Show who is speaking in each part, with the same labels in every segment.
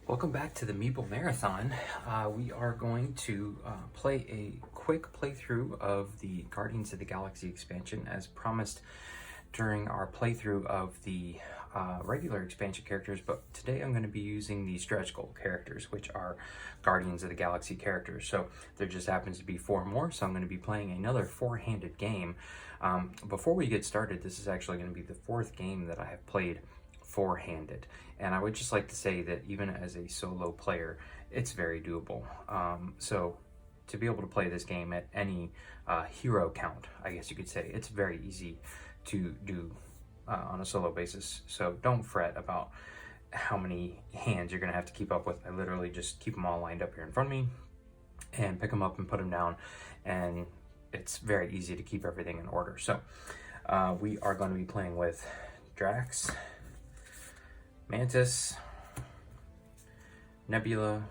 Speaker 1: Welcome back to the Meeple Marathon. We are going to play a quick playthrough of the Guardians of the Galaxy expansion as promised during our playthrough of the regular expansion characters, but today I'm going to be using the stretch goal characters, which are Guardians of the Galaxy characters. So there just happens to be 4 more, so I'm going to be playing another 4-handed game. Before we get started, this is actually going to be the 4th game that I have played 4-handed, and I would just like to say that even as a solo player, it's very doable. So to be able to play this game at any hero count, I guess you could say, it's very easy to do on a solo basis. So don't fret about how many hands you're gonna have to keep up with. I literally just keep them all lined up here in front of me and pick them up and put them down, and it's very easy to keep everything in order. So we are going to be playing with Drax, Mantis, Nebula,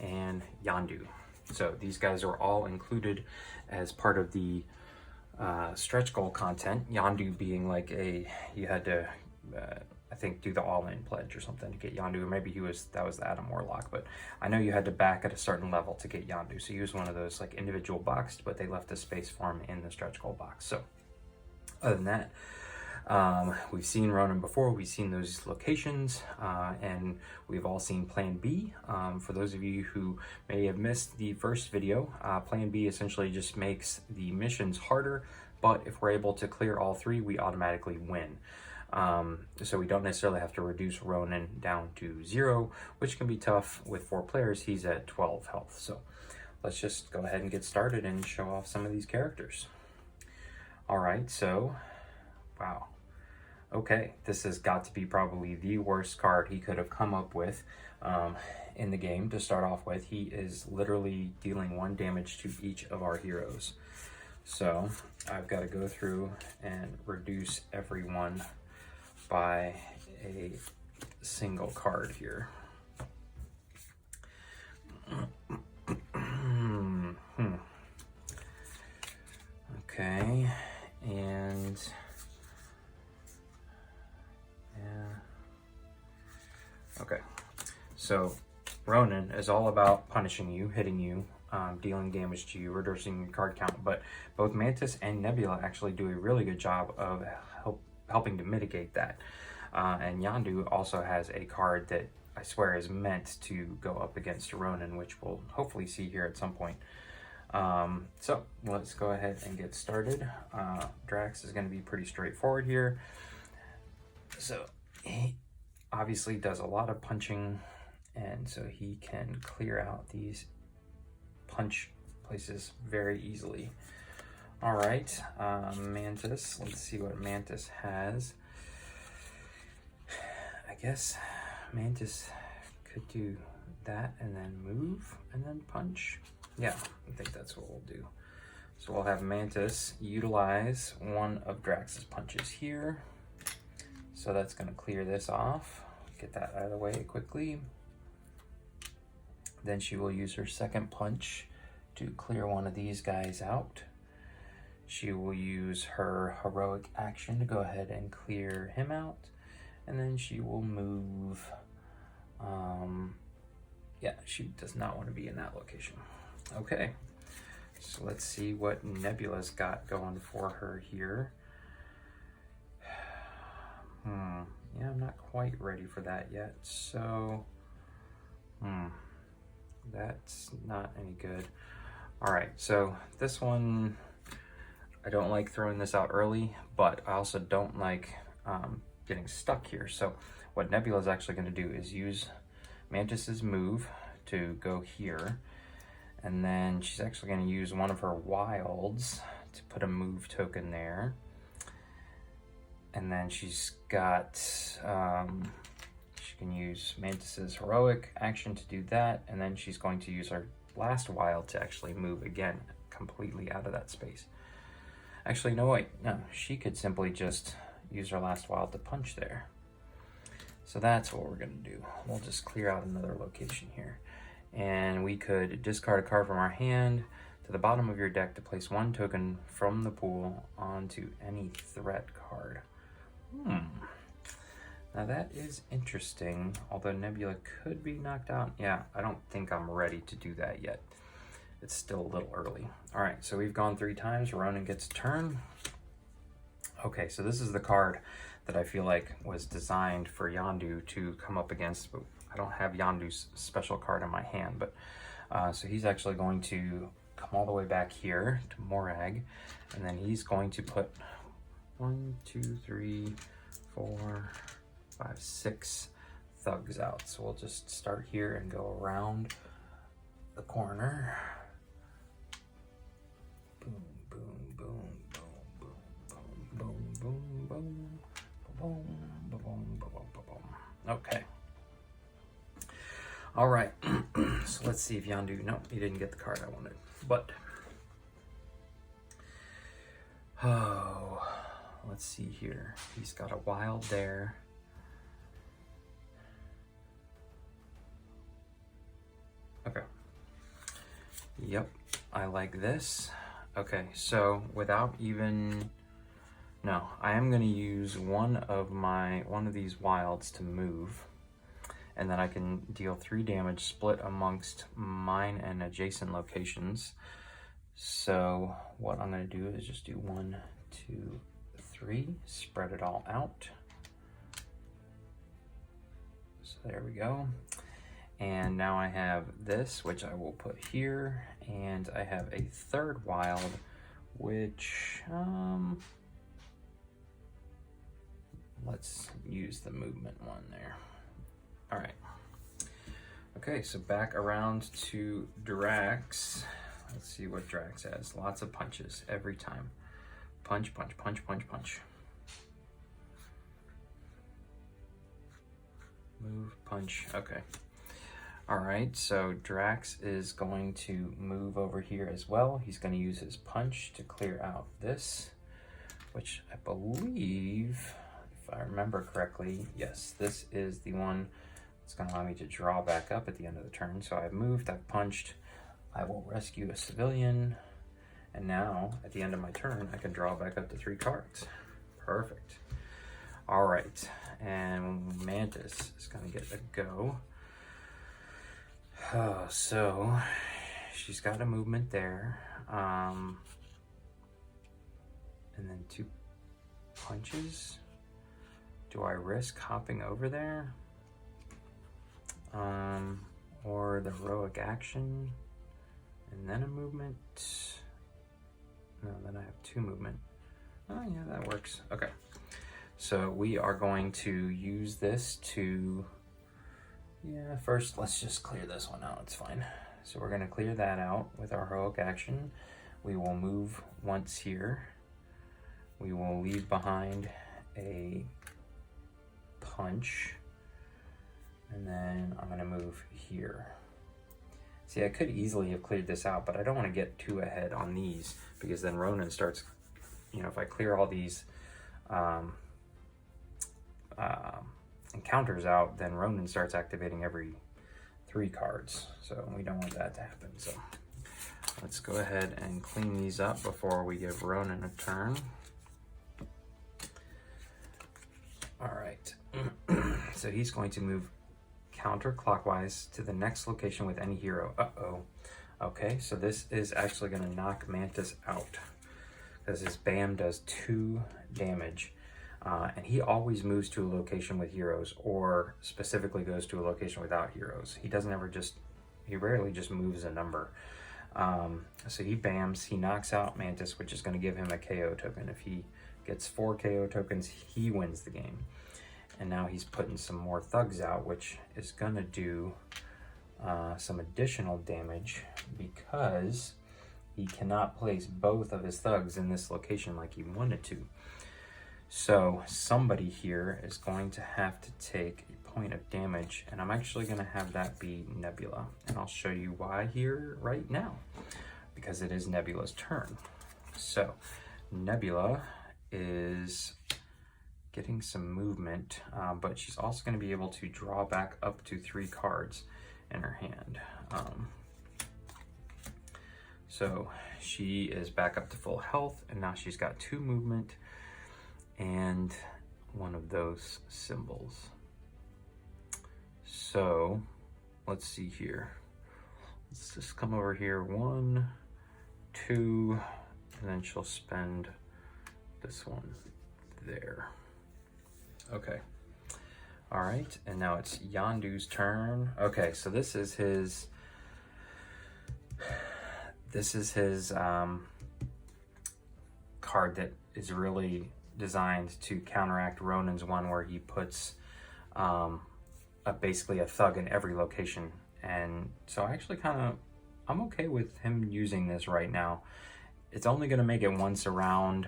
Speaker 1: and Yondu. So these guys are all included as part of the stretch goal content. Yondu being like you had to, I think, do the all-in pledge or something to get Yondu, or maybe that was the Adam Warlock, but I know you had to back at a certain level to get Yondu. So he was one of those like individual boxed, but they left a space for him in the stretch goal box. So other than that, we've seen Ronan before, we've seen those locations, and we've all seen Plan B. For those of you who may have missed the first video, Plan B essentially just makes the missions harder, but if we're able to clear all 3, we automatically win. So we don't necessarily have to reduce Ronan down to 0, which can be tough with 4 players. He's at 12 health. So let's just go ahead and get started and show off some of these characters. All right, so wow. Okay, this has got to be probably the worst card he could have come up with in the game to start off with. He is literally dealing 1 damage to each of our heroes. So I've got to go through and reduce everyone by a single card here. Okay, and okay, so Ronan is all about punishing you, hitting you, dealing damage to you, reducing your card count, but both Mantis and Nebula actually do a really good job of helping to mitigate that. And Yondu also has a card that I swear is meant to go up against Ronan, which we'll hopefully see here at some point. So let's go ahead and get started. Drax is going to be pretty straightforward here. So he obviously does a lot of punching, and so he can clear out these punch places very easily. All right, Mantis, let's see what Mantis has. I guess Mantis could do that and then move and then punch. Yeah, I think that's what we'll do. So we'll have Mantis utilize one of Drax's punches here. So that's going to clear this off. Get that out of the way quickly. Then she will use her second punch to clear one of these guys out. She will use her heroic action to go ahead and clear him out. And then she will move. Yeah, she does not want to be in that location. Okay, so let's see what Nebula's got going for her here. Yeah, I'm not quite ready for that yet. So, that's not any good. All right, so this one, I don't like throwing this out early, but I also don't like getting stuck here. So what Nebula is actually going to do is use Mantis's move to go here, and then she's actually going to use one of her wilds to put a move token there. And then she's got, she can use Mantis's heroic action to do that, and then she's going to use her last wild to actually move again completely out of that space. Actually, no, wait, no, she could simply just use her last wild to punch there. So that's what we're gonna do. We'll just clear out another location here. And we could discard a card from our hand to the bottom of your deck to place 1 token from the pool onto any threat card. Now that is interesting, although Nebula could be knocked out. Yeah, I don't think I'm ready to do that yet. It's still a little early. All right, so we've gone 3 times. Ronan gets a turn. Okay, so this is the card that I feel like was designed for Yondu to come up against, but I don't have Yondu's special card in my hand. But so he's actually going to come all the way back here to Morag, and then he's going to put 1, 2, 3, 4, 5, 6 thugs out. So we'll just start here and go around the corner. Boom, boom, boom, boom, boom, boom, boom, boom, boom, boom, boom, boom, boom. Okay. All right. So let's see if Yondu. No, he didn't get the card I wanted. But oh, let's see here. He's got a wild there. Okay. Yep, I like this. Okay, so without even, no, I am going to use one of these wilds to move, and then I can deal 3 damage split amongst mine and adjacent locations. So what I'm going to do is just do 1, 2, 3, spread it all out. So there we go. And now I have this, which I will put here, and I have a 3rd wild, which, let's use the movement one there. All right. Okay, so back around to Drax. Let's see what Drax has. Lots of punches every time. Punch, punch, punch, punch, punch. Move, punch, okay. All right, so Drax is going to move over here as well. He's going to use his punch to clear out this, which I believe, if I remember correctly, yes, this is the one that's going to allow me to draw back up at the end of the turn. So I've moved, I've punched, I will rescue a civilian, and now at the end of my turn, I can draw back up to 3 cards. Perfect. All right, and Mantis is going to get a go. Oh, so she's got a movement there, and then 2 punches. Do I risk hopping over there, or the heroic action and then a movement? No, then I have 2 movement. Oh yeah, that works. Okay, so we are going to use this to, yeah, first let's just clear this one out, it's fine. So we're gonna clear that out with our heroic action. We will move once here. We will leave behind a punch, and then I'm gonna move here. See, I could easily have cleared this out, but I don't wanna get too ahead on these, because then Ronan starts, you know, if I clear all these encounters out, then Ronan starts activating every 3 cards. So we don't want that to happen. So let's go ahead and clean these up before we give Ronan a turn. All right. So he's going to move counterclockwise to the next location with any hero. Uh-oh. Okay, so this is actually going to knock Mantis out, because his BAM does 2 damage. And he always moves to a location with heroes, or specifically goes to a location without heroes. He doesn't ever just, he rarely just moves a number. So he BAMs, he knocks out Mantis, which is going to give him a KO token. If he gets 4 KO tokens, he wins the game. And now he's putting some more thugs out, which is going to do some additional damage, because he cannot place both of his thugs in this location like he wanted to. So somebody here is going to have to take a point of damage, and I'm actually going to have that be Nebula. And I'll show you why here right now, because it is Nebula's turn. So Nebula is getting some movement, but she's also going to be able to draw back up to 3 cards in her hand. So she is back up to full health, and now she's got 2 movement. And one of those symbols. So let's see here. Let's just come over here, 1, 2, and then she'll spend this one there. Okay. All right, and now it's Yondu's turn. Okay, so this is his card that is really designed to counteract Ronan's one, where he puts basically a thug in every location. And so I actually I'm okay with him using this right now. It's only going to make it once around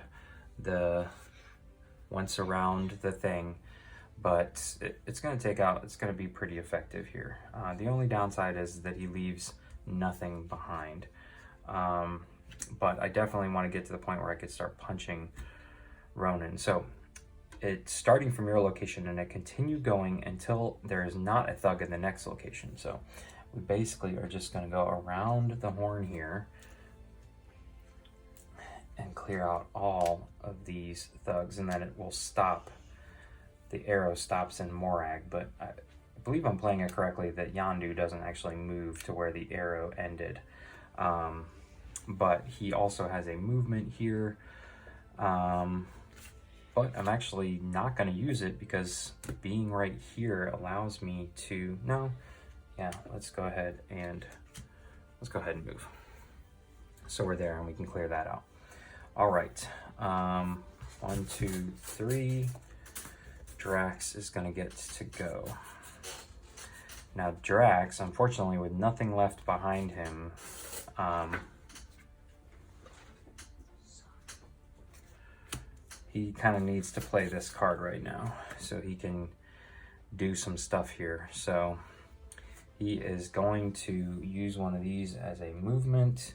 Speaker 1: the thing, but it's going to be pretty effective here. The only downside is that he leaves nothing behind. But I definitely want to get to the point where I could start punching Ronan. So it's starting from your location and I continue going until there is not a thug in the next location. So we basically are just going to go around the horn here and clear out all of these thugs, and then it will stop. The arrow stops in Morag, but I believe I'm playing it correctly that Yondu doesn't actually move to where the arrow ended. But he also has a movement here. But I'm actually not going to use it because being right here allows me to, let's go ahead and move. So we're there and we can clear that out. All right, 1, 2, 3. Drax is going to get to go. Now Drax, unfortunately, with nothing left behind him, he kind of needs to play this card right now so he can do some stuff here. So he is going to use one of these as a movement,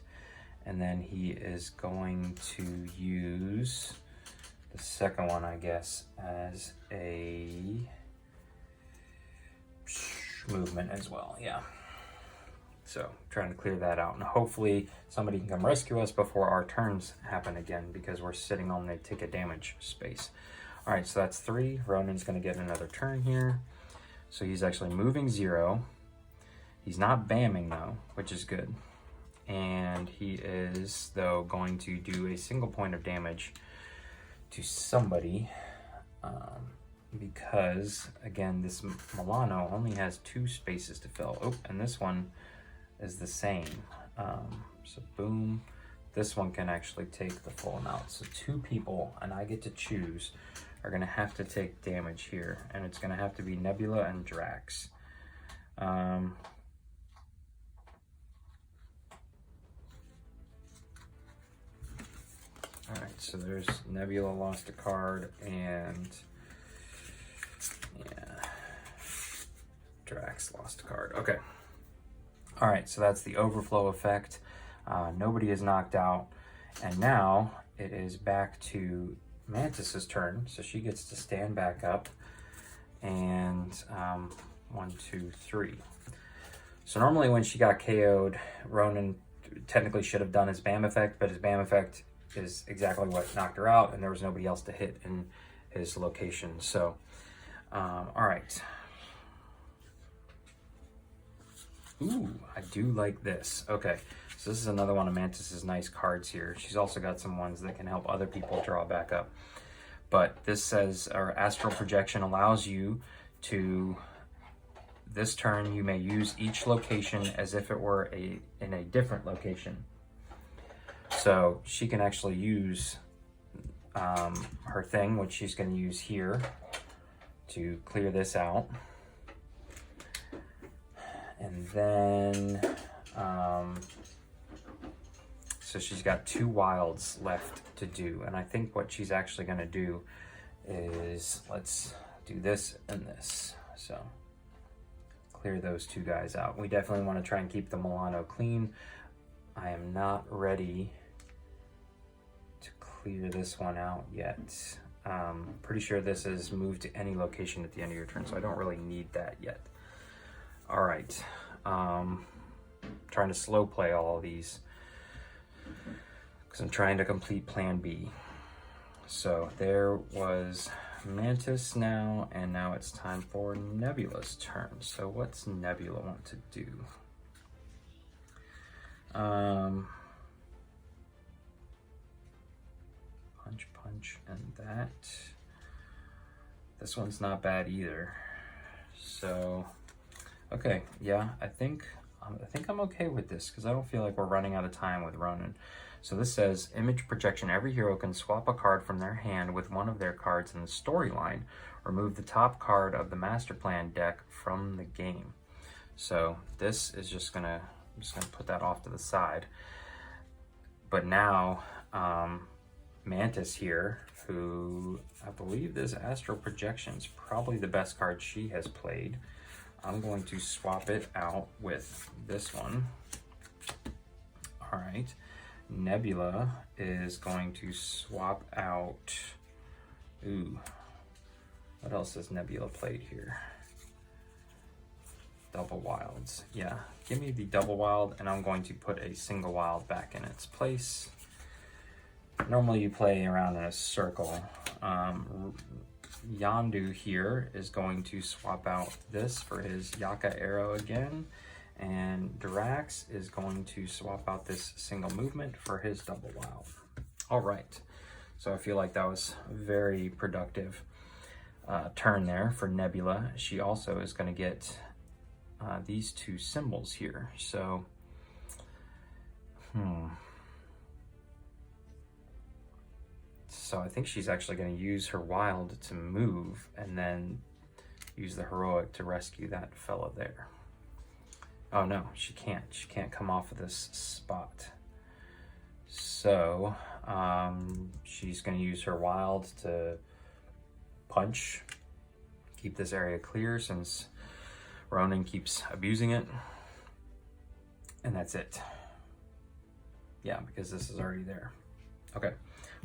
Speaker 1: and then he is going to use the second one, I guess, as a movement as well. Yeah. So trying to clear that out, and hopefully somebody can come rescue us before our turns happen again, because we're sitting on the take a damage space. All right, so that's 3. Ronan's going to get another turn here. So he's actually moving 0. He's not bamming though, which is good. And he is, though, going to do a single point of damage to somebody, because, again, this Milano only has 2 spaces to fill. Oh, and this one is the same. So boom, this one can actually take the full amount. So 2 people, and I get to choose, are going to have to take damage here, and it's going to have to be Nebula and Drax. All right, so there's Nebula lost a card, and Drax lost a card. Okay. All right, so that's the overflow effect. Nobody is knocked out, and now it is back to Mantis's turn, so she gets to stand back up, and 1, 2, 3. So normally when she got KO'd, Ronan technically should have done his BAM effect, but his BAM effect is exactly what knocked her out, and there was nobody else to hit in his location. So, all right. Ooh, I do like this. Okay, so this is another one of Mantis's nice cards here. She's also got some ones that can help other people draw back up. But this says, our astral projection allows you to, this turn, you may use each location as if it were in a different location. So she can actually use her thing, which she's going to use here to clear this out. And then, so she's got 2 wilds left to do. And I think what she's actually going to do is, let's do this and this. So clear those 2 guys out. We definitely want to try and keep the Milano clean. I am not ready to clear this one out yet. Pretty sure this is moved to any location at the end of your turn, so I don't really need that yet. All right, trying to slow play all of these because I'm trying to complete Plan B. So there was Mantis now, and now it's time for Nebula's turn. So what's Nebula want to do? Punch, and that. This one's not bad either. So, okay, yeah, I think I'm okay with this because I don't feel like we're running out of time with Ronan. So this says, image projection. Every hero can swap a card from their hand with one of their cards in the storyline. Remove the top card of the master plan deck from the game. So this is I'm just gonna put that off to the side. But now, Mantis here, who I believe this Astral Projection is probably the best card she has played. I'm going to swap it out with this one. All right. Nebula is going to swap out, what else has Nebula played here? Double wilds. Yeah, give me the double wild, and I'm going to put a single wild back in its place. Normally you play around in a circle. Yondu here is going to swap out this for his Yaka arrow again, and Drax is going to swap out this single movement for his double wild. All right, so I feel like that was a very productive turn there for Nebula. She also is going to get these two symbols here. So, So I think she's actually going to use her wild to move and then use the heroic to rescue that fella there. Oh no, she can't. She can't come off of this spot. So she's going to use her wild to punch, keep this area clear since Ronan keeps abusing it. And that's it. Yeah, because this is already there. Okay.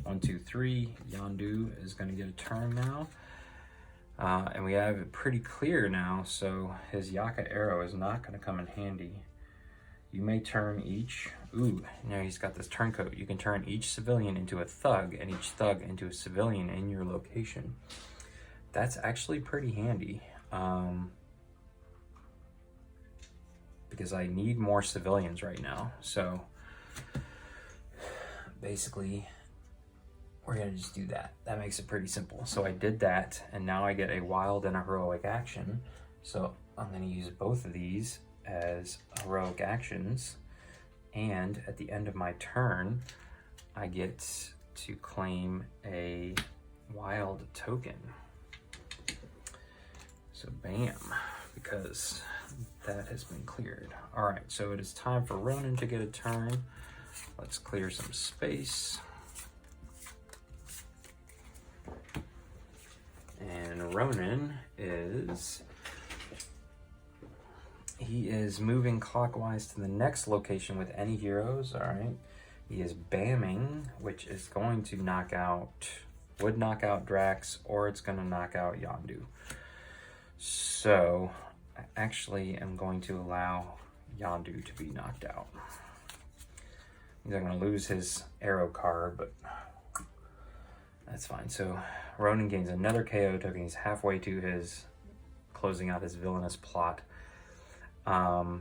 Speaker 1: 1, 2, 3. Yondu is going to get a turn now. And we have it pretty clear now, so his Yaka arrow is not going to come in handy. You may turn each... now he's got this turncoat. You can turn each civilian into a thug and each thug into a civilian in your location. That's actually pretty handy. Because I need more civilians right now. So basically, we're going to just do that. That makes it pretty simple. So I did that, and now I get a wild and a heroic action. So I'm going to use both of these as heroic actions. And at the end of my turn, I get to claim a wild token. So bam, because that has been cleared. All right, so it is time for Ronan to get a turn. Let's clear some space. And Ronan is moving clockwise to the next location with any heroes. All right, he is bamming, which is going to would knock out Drax, or it's going to knock out Yondu. So I actually am going to allow Yondu to be knocked out. He's going to lose his arrow card, but that's fine. So Ronan gains another KO token. He's halfway to his closing out his villainous plot. Oh,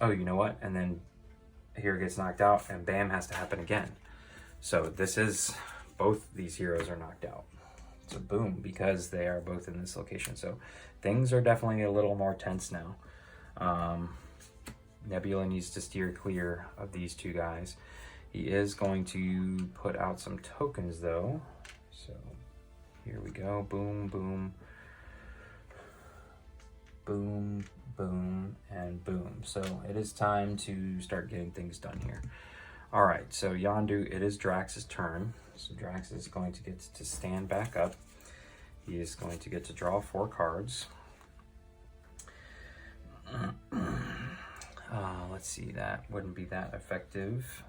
Speaker 1: you know what? And then here gets knocked out, and bam has to happen again. So this is, both these heroes are knocked out. So boom, because they are both in this location. So things are definitely a little more tense now. Nebula needs to steer clear of these two guys. He is going to put out some tokens though. So here we go. Boom, boom, boom, boom, and boom. So it is time to start getting things done here. All right, so Yondu, it is Drax's turn. So Drax is going to get to stand back up. He is going to get to draw 4 cards. Let's see, that wouldn't be that effective.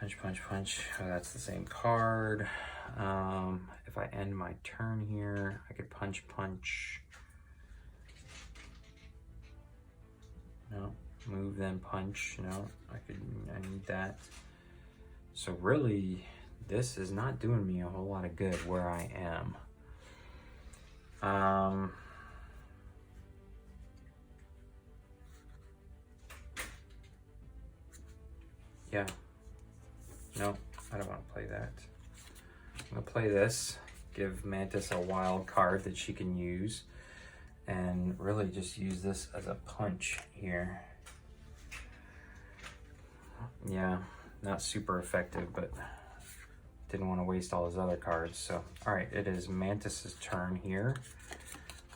Speaker 1: Punch, punch, punch. Oh, that's the same card. If I end my turn here, I could punch, punch. No, move then punch. No, I need that. So really, this is not doing me a whole lot of good where I am. Yeah. No, I don't want to play that. I'm going to play this, give Mantis a wild card that she can use, and really just use this as a punch here. Yeah, not super effective, but didn't want to waste all his other cards. So, all right, it is Mantis's turn here.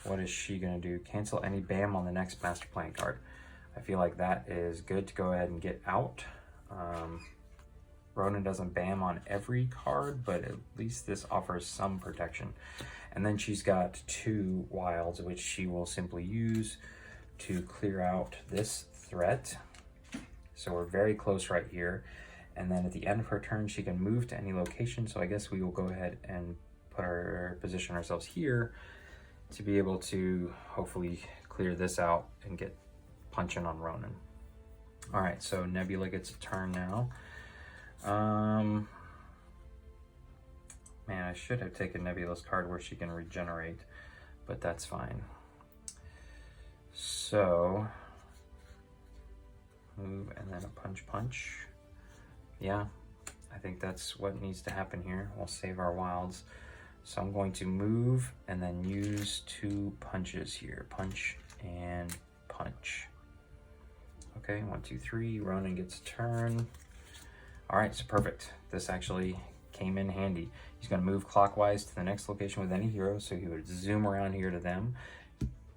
Speaker 1: What is she going to do? Cancel any BAM on the next master plan card. I feel like that is good to go ahead and get out. Ronan doesn't BAM on every card, but at least this offers some protection. And then she's got 2 wilds, which she will simply use to clear out this threat. So we're very close right here. And then at the end of her turn, she can move to any location. So I guess we will go ahead and position ourselves here to be able to hopefully clear this out and get punching on Ronan. All right, so Nebula gets a turn now. Man, I should have taken Nebula's card where she can regenerate, but that's fine. So, move and then a punch. Yeah, I think that's what needs to happen here. We'll save our wilds. So I'm going to move and then use 2 punches here. Punch and punch. Okay, 1, 2, 3. Ronan gets a turn. All right, so perfect. This actually came in handy. He's going to move clockwise to the next location with any hero, so he would zoom around here to them.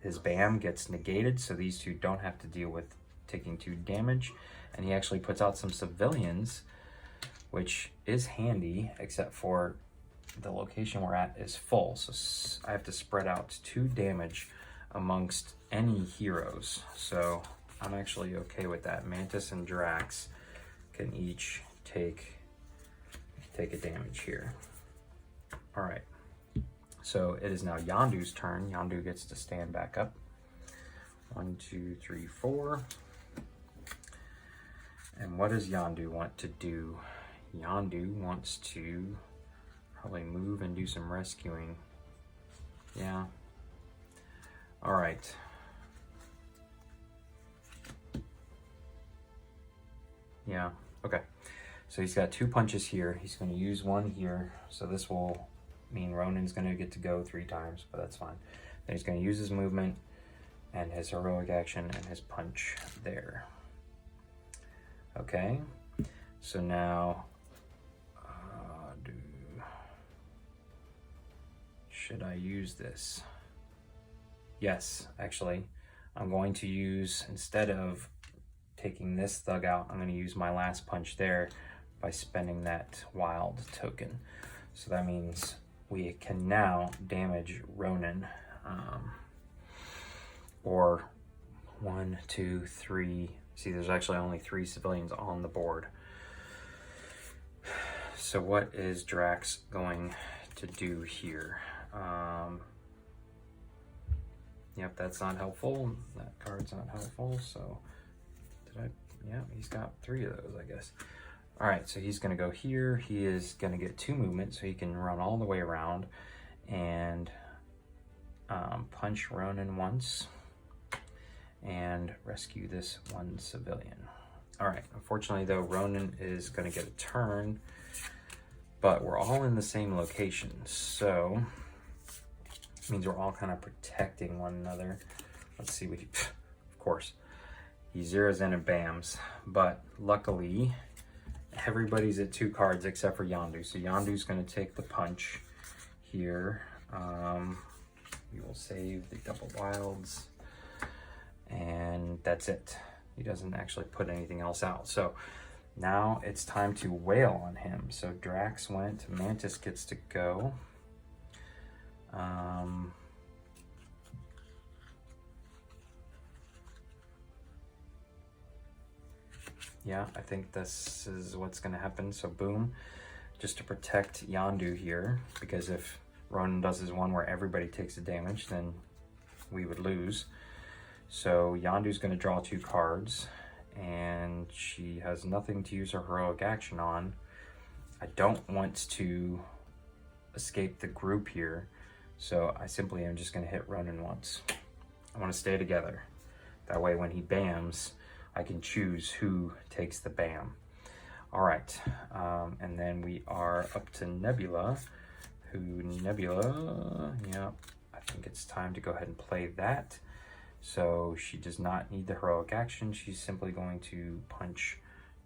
Speaker 1: His BAM gets negated, so these 2 don't have to deal with taking 2 damage. And he actually puts out some civilians, which is handy, except for the location we're at is full. So I have to spread out 2 damage amongst any heroes. So I'm actually okay with that. Mantis and Drax can each take a damage here. All right, so it is now Yondu's turn. Yondu gets to stand back up. 1, 2, 3, 4. And what does Yondu want to do? Yondu wants to probably move and do some rescuing. Yeah. All right. Yeah, okay. So he's got 2 punches here. He's going to use 1 here. So this will mean Ronan's going to get to go 3 times, but that's fine. Then he's going to use his movement and his heroic action and his punch there. Okay. So now, should I use this? Yes, actually. I'm going to use, instead of taking this thug out, I'm going to use my last punch there by spending that wild token. So that means we can now damage Ronan. Or 1, 2, 3. See, there's actually only 3 civilians on the board. So what is Drax going to do here? Yep, that's not helpful. That card's not helpful. So yeah, he's got 3 of those, I guess. All right, so he's going to go here. He is going to get 2 movement, so he can run all the way around and punch Ronan once and rescue this 1 civilian. All right, unfortunately, though, Ronan is going to get a turn, but we're all in the same location, so it means we're all kind of protecting one another. Let's see what he, of course. He zeroes in and BAMs, but luckily everybody's at 2 cards except for Yondu. So Yondu's going to take the punch here. We will save the double wilds, and that's it. He doesn't actually put anything else out. So now it's time to wail on him. So Drax went, Mantis gets to go. Yeah, I think this is what's going to happen. So boom, just to protect Yondu here, because if Ronan does his one where everybody takes a damage, then we would lose. So Yondu's going to draw 2 cards, and she has nothing to use her heroic action on. I don't want to escape the group here, so I simply am just gonna hit Ronan once. I wanna stay together. That way when he bams, I can choose who takes the bam. All right, and then we are up to Nebula, yeah, I think it's time to go ahead and play that. So she does not need the heroic action. She's simply going to punch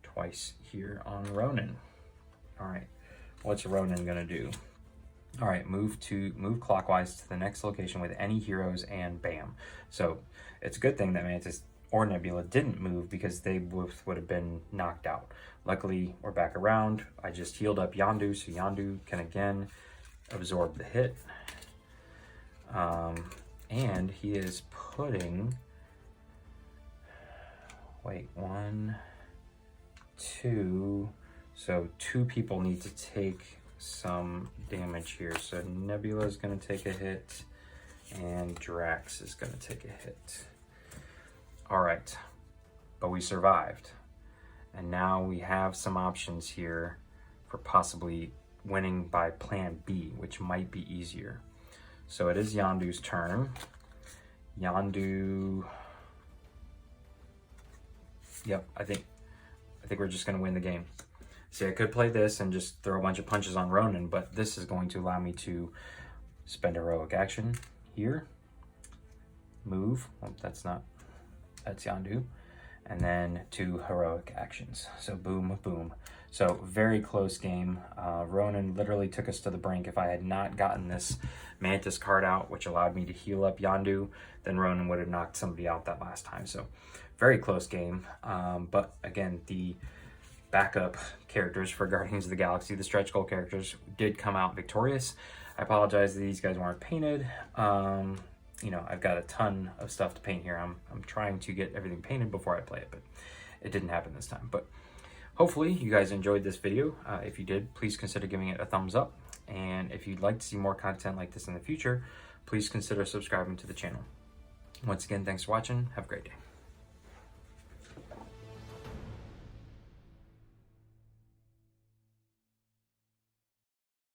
Speaker 1: twice here on Ronan. All right, what's Ronan gonna do? All right, move clockwise to the next location with any heroes and bam. So it's a good thing that Mantis or Nebula didn't move because they both would have been knocked out. Luckily, we're back around. I just healed up Yondu, so Yondu can again absorb the hit. And he is putting, wait, 1, 2, so 2 people need to take some damage here. So Nebula is going to take a hit and Drax is going to take a hit. All right, but we survived. And now we have some options here for possibly winning by plan B, which might be easier. So it is Yondu's turn. Yondu, yep, I think we're just gonna win the game. See, I could play this and just throw a bunch of punches on Ronan, but this is going to allow me to spend a heroic action here, move, oh, that's Yondu, and then 2 heroic actions. So boom, boom. So very close game. Ronan literally took us to the brink. If I had not gotten this Mantis card out, which allowed me to heal up Yondu, then Ronan would have knocked somebody out that last time. So very close game. But again, the backup characters for Guardians of the Galaxy, the stretch goal characters, did come out victorious. I apologize that these guys weren't painted. You know, I've got a ton of stuff to paint here. I'm trying to get everything painted before I play it, but it didn't happen this time. But hopefully you guys enjoyed this video. If you did, please consider giving it a thumbs up. And if you'd like to see more content like this in the future, please consider subscribing to the channel. Once again, thanks for watching. Have a great day.